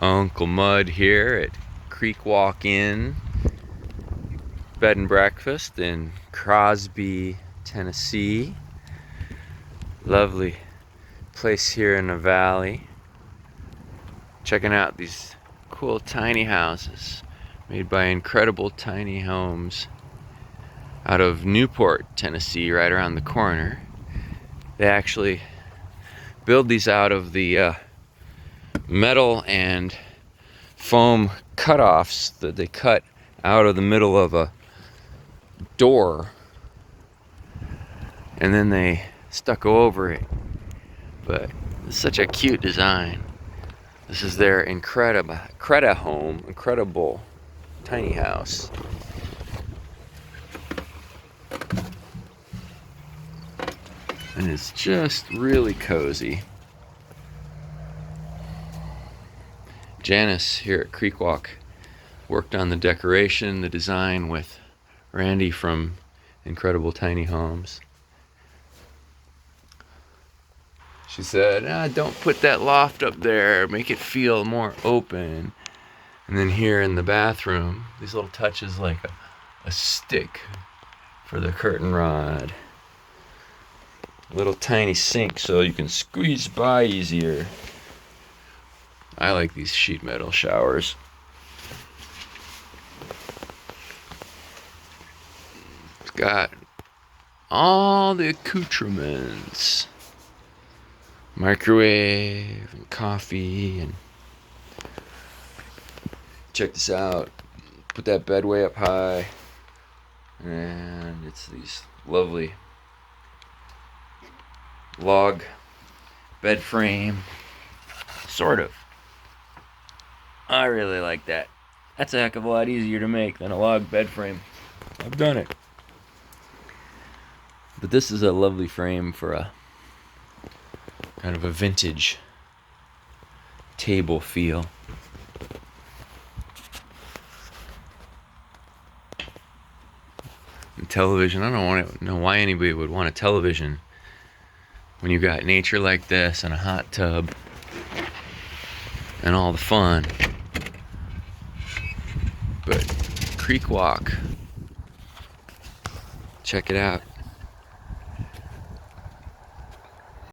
Uncle Mud here at Creek Walk Inn Bed and Breakfast in Crosby, Tennessee. Lovely place here in the valley. Checking out these cool tiny houses made by Incredible Tiny Homes out of Newport, Tennessee, right around the corner. They actually build these out of the metal and foam cutoffs that they cut out of the middle of a door, and then they stucco over it. But it's such a cute design. This is their incredible tiny house. And it's just really cozy. Janice here at Creek Walk worked on the decoration, the design with Randy from Incredible Tiny Homes. She said, don't put that loft up there, make it feel more open. And then here in the bathroom, these little touches like a stick for the curtain rod. Little tiny sink so you can squeeze by easier. I like these sheet metal showers. It's got all the accoutrements. Microwave and coffee, and check this out. Put that bed way up high, and it's these lovely log bed frame, sort of. I really like that. That's a heck of a lot easier to make than a log bed frame. I've done it. But this is a lovely frame for a kind of a vintage table feel. And television, I don't know why anybody would want a television when you got nature like this and a hot tub and all the fun. But Creek Walk, check it out.